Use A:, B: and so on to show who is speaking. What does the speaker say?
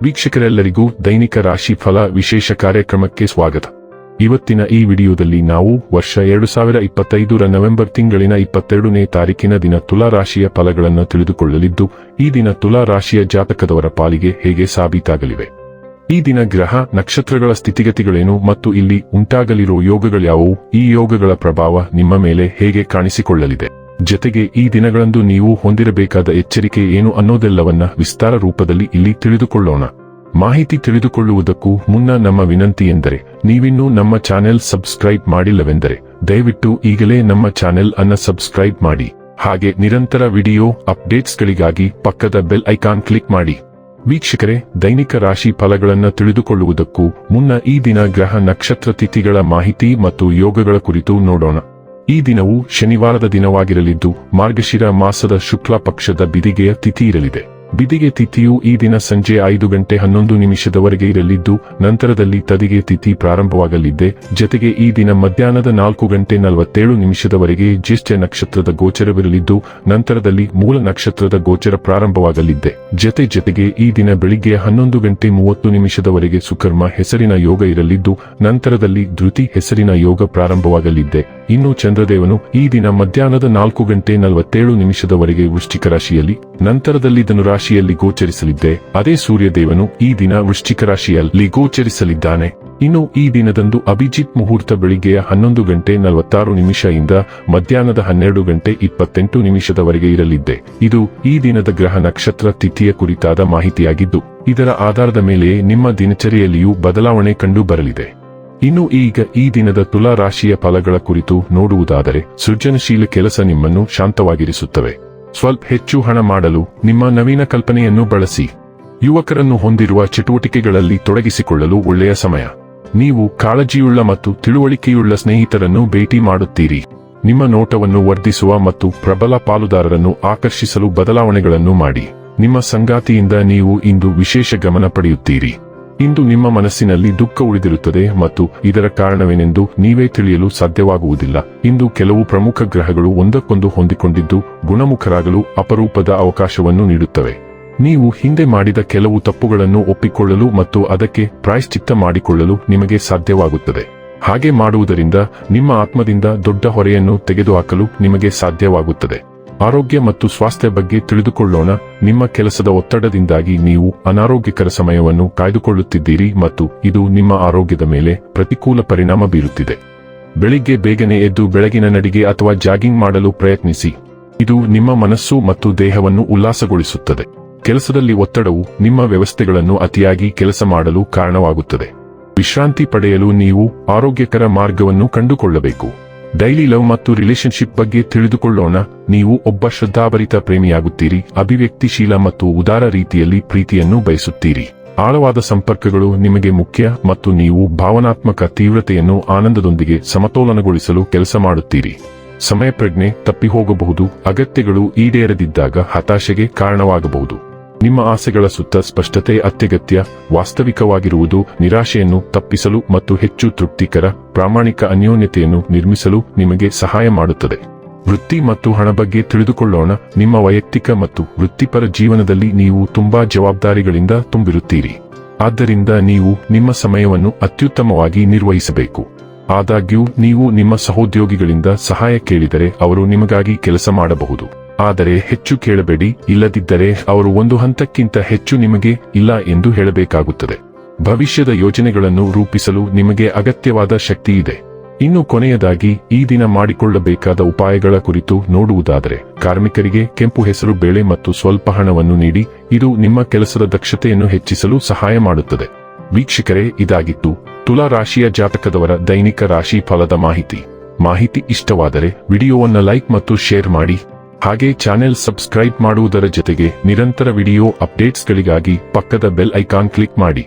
A: ವೀಕ್ಷಕರೆಲ್ಲರಿಗೂ ದೈನಿಕ ರಾಶಿ ಫಲ ವಿಶೇಷ ಕಾರ್ಯಕ್ರಮಕ್ಕೆ ಸ್ವಾಗತ. ಇವತ್ತಿನ ಈ ವಿಡಿಯೋದಲ್ಲಿ ನಾವು ವರ್ಷ 2025ರ ನವೆಂಬರ್ ತಿಂಗಳಿನ 22ನೇ ತಾರೀಕಿನ ದಿನ ತುಲಾ ರಾಶಿಯ ಫಲಗಳನ್ನು ತಿಳಿದುಕೊಳ್ಳಲಿದ್ದು, ಈ ದಿನ ತುಲಾ ರಾಶಿಯ ಜಾತಕದವರ ಪಾಲಿಗೆ ಹೇಗೆ ಸಾಬೀತಾಗಲಿವೆ, ಈ ದಿನ ಗ್ರಹ ನಕ್ಷತ್ರಗಳ ಸ್ಥಿತಿಗತಿಗಳೇನು ಮತ್ತು ಇಲ್ಲಿ ಉಂಟಾಗಲಿರುವ ಯೋಗಗಳ್ಯಾವುವು, ಈ ಯೋಗಗಳ ಪ್ರಭಾವ ನಿಮ್ಮ ಮೇಲೆ ಹೇಗೆ ಕಾಣಿಸಿಕೊಳ್ಳಲಿದೆ, ಜೊತೆಗೆ ಈ ದಿನಗಳಂದು ನೀವು ಹೊಂದಿರಬೇಕಾದ ಎಚ್ಚರಿಕೆ ಏನು ಅನ್ನೋದೆಲ್ಲವನ್ನ ವಿಸ್ತಾರ ರೂಪದಲ್ಲಿ ಇಲ್ಲಿ ತಿಳಿದುಕೊಳ್ಳೋಣ. ಮಾಹಿತಿ ತಿಳಿದುಕೊಳ್ಳುವುದಕ್ಕೂ ಮುನ್ನ ನಮ್ಮ ವಿನಂತಿ ಎಂದರೆ, ನೀವಿನ್ನೂ ನಮ್ಮ ಚಾನೆಲ್ ಸಬ್ಸ್ಕ್ರೈಬ್ ಮಾಡಿಲ್ಲವೆಂದರೆ ದಯವಿಟ್ಟು ಈಗಲೇ ನಮ್ಮ ಚಾನೆಲ್ ಅನ್ನು ಸಬ್ಸ್ಕ್ರೈಬ್ ಮಾಡಿ. ಹಾಗೆ ನಿರಂತರ ವಿಡಿಯೋ ಅಪ್ಡೇಟ್ಸ್ಗಳಿಗಾಗಿ ಪಕ್ಕದ ಬೆಲ್ ಐಕಾನ್ ಕ್ಲಿಕ್ ಮಾಡಿ. ವೀಕ್ಷಕರೇ, ದೈನಿಕ ರಾಶಿ ಫಲಗಳನ್ನು ತಿಳಿದುಕೊಳ್ಳುವುದಕ್ಕೂ ಮುನ್ನ ಈ ದಿನ ಗ್ರಹ ನಕ್ಷತ್ರ ತಿಥಿಗಳ ಮಾಹಿತಿ ಮತ್ತು ಯೋಗಗಳ ಕುರಿತು ನೋಡೋಣ. ಈ ದಿನವು ಶನಿವಾರದ ದಿನವಾಗಿರಲಿದ್ದು, ಮಾರ್ಗಶಿರ ಮಾಸದ ಶುಕ್ಲ ಪಕ್ಷದ ಬಿದಿಗೆಯ ತಿಥಿ ಇರಲಿದೆ. ಬಿದಿಗೆ ತಿಥಿಯು ಈ ದಿನ ಸಂಜೆ 5:11 ಇರಲಿದ್ದು, ನಂತರದಲ್ಲಿ ತದಿಗೆ ತಿಥಿ ಪ್ರಾರಂಭವಾಗಲಿದೆ. ಜೊತೆಗೆ ಈ ದಿನ ಮಧ್ಯಾಹ್ನದ 4:47 ಜ್ಯೇಷ್ಠ ನಕ್ಷತ್ರದ ಗೋಚರವಿರಲಿದ್ದು, ನಂತರದಲ್ಲಿ ಮೂಲ ನಕ್ಷತ್ರದ ಗೋಚರ ಪ್ರಾರಂಭವಾಗಲಿದೆ. ಜೊತೆಗೆ ಈ ದಿನ ಬೆಳಿಗ್ಗೆ 11:30 ಸುಕರ್ಮ ಹೆಸರಿನ ಯೋಗ ಇರಲಿದ್ದು, ನಂತರದಲ್ಲಿ ಧೃತಿ ಹೆಸರಿನ ಯೋಗ ಪ್ರಾರಂಭವಾಗಲಿದೆ. ಇನ್ನು ಚಂದ್ರದೇವನು ಈ ದಿನ ಮಧ್ಯಾಹ್ನದ 4:47 ವೃಶ್ಚಿಕ ರಾಶಿಯಲ್ಲಿ, ನಂತರದಲ್ಲಿ ಧನುರಾಶಿಯಲ್ಲಿ ಗೋಚರಿಸಲಿದೆ. ಅದೇ ಸೂರ್ಯದೇವನು ಈ ದಿನ ವೃಶ್ಚಿಕ ರಾಶಿಯಲ್ಲಿ ಗೋಚರಿಸಲಿದ್ದಾನೆ. ಇನ್ನು ಈ ದಿನದಂದು ಅಭಿಜಿತ್ ಮುಹೂರ್ತ ಬೆಳಿಗ್ಗೆ 11:46 ಇಂದ ಮಧ್ಯಾಹ್ನದ 12:28 ಇರಲಿದೆ. ಇದು ಈ ದಿನದ ಗ್ರಹ ನಕ್ಷತ್ರ ತಿಥಿಯ ಕುರಿತಾದ ಮಾಹಿತಿಯಾಗಿದ್ದು, ಇದರ ಆಧಾರದ ಮೇಲೆ ನಿಮ್ಮ ದಿನಚರಿಯಲ್ಲಿಯೂ ಬದಲಾವಣೆ ಕಂಡು ಬರಲಿದೆ. ಇನ್ನು ಈಗ ಈ ದಿನದ ತುಲಾ ರಾಶಿಯ ಫಲಗಳ ಕುರಿತು ನೋಡುವುದಾದರೆ, ಸೃಜನಶೀಲ ಕೆಲಸ ನಿಮ್ಮನ್ನು ಶಾಂತವಾಗಿರಿಸುತ್ತವೆ. ಸ್ವಲ್ಪ ಹೆಚ್ಚು ಹಣ ಮಾಡಲು ನಿಮ್ಮ ನವೀನ ಕಲ್ಪನೆಯನ್ನು ಬಳಸಿ. ಯುವಕರನ್ನು ಹೊಂದಿರುವ ಚಟುವಟಿಕೆಗಳಲ್ಲಿ ತೊಡಗಿಸಿಕೊಳ್ಳಲು ಒಳ್ಳೆಯ ಸಮಯ. ನೀವು ಕಾಳಜಿಯುಳ್ಳ ಮತ್ತು ತಿಳುವಳಿಕೆಯುಳ್ಳ ಸ್ನೇಹಿತರನ್ನು ಭೇಟಿ ಮಾಡುತ್ತೀರಿ. ನಿಮ್ಮ ನೋಟವನ್ನು ವರ್ಧಿಸುವ ಮತ್ತು ಪ್ರಬಲ ಪಾಲುದಾರರನ್ನು ಆಕರ್ಷಿಸಲು ಬದಲಾವಣೆಗಳನ್ನು ಮಾಡಿ. ನಿಮ್ಮ ಸಂಗಾತಿಯಿಂದ ನೀವು ಇಂದು ವಿಶೇಷ ಗಮನ ಪಡೆಯುತ್ತೀರಿ. ಇಂದು ನಿಮ್ಮ ಮನಸ್ಸಿನಲ್ಲಿ ದುಃಖ ಉಳಿದಿರುತ್ತದೆ ಮತ್ತು ಇದರ ಕಾರಣವೇನೆಂದು ನೀವೇ ತಿಳಿಯಲು ಸಾಧ್ಯವಾಗುವುದಿಲ್ಲ. ಇಂದು ಕೆಲವು ಪ್ರಮುಖ ಗ್ರಹಗಳು ಒಂದಕ್ಕೊಂದು ಹೊಂದಿಕೊಂಡಿದ್ದು, ಗುಣಮುಖರಾಗಲು ಅಪರೂಪದ ಅವಕಾಶವನ್ನು ನೀಡುತ್ತವೆ. ನೀವು ಹಿಂದೆ ಮಾಡಿದ ಕೆಲವು ತಪ್ಪುಗಳನ್ನು ಒಪ್ಪಿಕೊಳ್ಳಲು ಮತ್ತು ಅದಕ್ಕೆ ಪ್ರಾಯಶ್ಚಿತ್ತ ಮಾಡಿಕೊಳ್ಳಲು ನಿಮಗೆ ಸಾಧ್ಯವಾಗುತ್ತದೆ. ಹಾಗೆ ಮಾಡುವುದರಿಂದ ನಿಮ್ಮ ಆತ್ಮದಿಂದ ದೊಡ್ಡ ಹೊರೆಯನ್ನು ತೆಗೆದುಹಾಕಲು ನಿಮಗೆ ಸಾಧ್ಯವಾಗುತ್ತದೆ. ಆರೋಗ್ಯ ಮತ್ತು ಸ್ವಾಸ್ಥ್ಯ ಬಗ್ಗೆ ತಿಳಿದುಕೊಳ್ಳೋಣ. ನಿಮ್ಮ ಕೆಲಸದ ಒತ್ತಡದಿಂದಾಗಿ ನೀವು ಅನಾರೋಗ್ಯಕರ ಸಮಯವನ್ನು ಕಾಯ್ದುಕೊಳ್ಳುತ್ತಿದ್ದೀರಿ ಮತ್ತು ಇದು ನಿಮ್ಮ ಆರೋಗ್ಯದ ಮೇಲೆ ಪ್ರತಿಕೂಲ ಪರಿಣಾಮ ಬೀರುತ್ತಿದೆ. ಬೆಳಿಗ್ಗೆ ಬೇಗನೆ ಎದ್ದು ಬೆಳಗಿನ ನಡಿಗೆ ಅಥವಾ ಜಾಗಿಂಗ್ ಮಾಡಲು ಪ್ರಯತ್ನಿಸಿ. ಇದು ನಿಮ್ಮ ಮನಸ್ಸು ಮತ್ತು ದೇಹವನ್ನು ಉಲ್ಲಾಸಗೊಳಿಸುತ್ತದೆ. ಕೆಲಸದಲ್ಲಿ ಒತ್ತಡವು ನಿಮ್ಮ ವ್ಯವಸ್ಥೆಗಳನ್ನು ಅತಿಯಾಗಿ ಕೆಲಸ ಮಾಡಲು ಕಾರಣವಾಗುತ್ತದೆ. ವಿಶ್ರಾಂತಿ ಪಡೆಯಲು ನೀವು ಆರೋಗ್ಯಕರ ಮಾರ್ಗವನ್ನು ಕಂಡುಕೊಳ್ಳಬೇಕು. ಡೈಲಿ ಲವ್ ಮತ್ತು ರಿಲೇಶನ್ಶಿಪ್ ಬಗ್ಗೆ ತಿಳಿದುಕೊಳ್ಳೋಣ. ನೀವು ಒಬ್ಬ ಶ್ರದ್ಧಾಭರಿತ ಪ್ರೇಮಿಯಾಗುತ್ತೀರಿ, ಅಭಿವ್ಯಕ್ತಿಶೀಲ ಮತ್ತು ಉದಾರ ರೀತಿಯಲ್ಲಿ ಪ್ರೀತಿಯನ್ನು ಬಯಸುತ್ತೀರಿ. ಆಳವಾದ ಸಂಪರ್ಕಗಳು ನಿಮಗೆ ಮುಖ್ಯ ಮತ್ತು ನೀವು ಭಾವನಾತ್ಮಕ ತೀವ್ರತೆಯನ್ನು ಆನಂದದೊಂದಿಗೆ ಸಮತೋಲನಗೊಳಿಸಲು ಕೆಲಸ ಮಾಡುತ್ತೀರಿ. ಸಮಯ ಪ್ರಜ್ಞೆ ತಪ್ಪಿ ಹೋಗಬಹುದು, ಅಗತ್ಯಗಳು ಈಡೇರದಿದ್ದಾಗ ಹತಾಶೆಗೆ ಕಾರಣವಾಗಬಹುದು. ನಿಮ್ಮ ಆಸೆಗಳ ಸುತ್ತ ಸ್ಪಷ್ಟತೆ ಅತ್ಯಗತ್ಯ. ವಾಸ್ತವಿಕವಾಗಿರುವುದು ನಿರಾಶೆಯನ್ನು ತಪ್ಪಿಸಲು ಮತ್ತು ಹೆಚ್ಚು ತೃಪ್ತಿಕರ, ಪ್ರಾಮಾಣಿಕ ಅನ್ಯೋನ್ಯತೆಯನ್ನು ನಿರ್ಮಿಸಲು ನಿಮಗೆ ಸಹಾಯ ಮಾಡುತ್ತದೆ. ವೃತ್ತಿ ಮತ್ತು ಹಣ ಬಗ್ಗೆ ತಿಳಿದುಕೊಳ್ಳೋಣ. ನಿಮ್ಮ ವೈಯಕ್ತಿಕ ಮತ್ತು ವೃತ್ತಿಪರ ಜೀವನದಲ್ಲಿ ನೀವು ತುಂಬಾ ಜವಾಬ್ದಾರಿಗಳಿಂದ ತುಂಬಿರುತ್ತೀರಿ. ಆದ್ದರಿಂದ ನೀವು ನಿಮ್ಮ ಸಮಯವನ್ನು ಅತ್ಯುತ್ತಮವಾಗಿ ನಿರ್ವಹಿಸಬೇಕು. ಆದಾಗ್ಯೂ ನೀವು ನಿಮ್ಮ ಸಹೋದ್ಯೋಗಿಗಳಿಂದ ಸಹಾಯ ಕೇಳಿದರೆ ಅವರು ನಿಮಗಾಗಿ ಕೆಲಸ ಮಾಡಬಹುದು. ಆದರೆ ಹೆಚ್ಚು ಕೇಳಬೇಡಿ, ಇಲ್ಲದಿದ್ದರೆ ಅವರು ಒಂದು ಹಂತಕ್ಕಿಂತ ಹೆಚ್ಚು ನಿಮಗೆ ಇಲ್ಲ ಎಂದು ಹೇಳಬೇಕಾಗುತ್ತದೆ. ಭವಿಷ್ಯದ ಯೋಜನೆಗಳನ್ನು ರೂಪಿಸಲು ನಿಮಗೆ ಅಗತ್ಯವಾದ ಶಕ್ತಿ ಇದೆ. ಇನ್ನು ಕೊನೆಯದಾಗಿ ಈ ದಿನ ಮಾಡಿಕೊಳ್ಳಬೇಕಾದ ಉಪಾಯಗಳ ಕುರಿತು ನೋಡುವುದಾದರೆ, ಕಾರ್ಮಿಕರಿಗೆ ಕೆಂಪು ಹೆಸರು ಬೇಳೆ ಮತ್ತು ಸ್ವಲ್ಪ ಹಣವನ್ನು ನೀಡಿ. ಇದು ನಿಮ್ಮ ಕೆಲಸದ ದಕ್ಷತೆಯನ್ನು ಹೆಚ್ಚಿಸಲು ಸಹಾಯ ಮಾಡುತ್ತದೆ. ವೀಕ್ಷಕರೇ, ಇದಾಗಿತ್ತು ತುಲಾ ರಾಶಿಯ ಜಾತಕದವರ ದೈನಿಕ ರಾಶಿ ಫಲದ ಮಾಹಿತಿ ಇಷ್ಟವಾದರೆ ವಿಡಿಯೋವನ್ನು ಲೈಕ್ ಮತ್ತು ಶೇರ್ ಮಾಡಿ. ಹಾಗೆ ಚಾನೆಲ್ ಸಬ್ಸ್ಕ್ರೈಬ್ ಮಾಡುವುದರ ಜೊತೆಗೆ ನಿರಂತರ ವಿಡಿಯೋ ಅಪ್ಡೇಟ್ಸ್ಗಳಿಗಾಗಿ ಪಕ್ಕದ ಬೆಲ್ ಐಕಾನ್ ಕ್ಲಿಕ್ ಮಾಡಿ.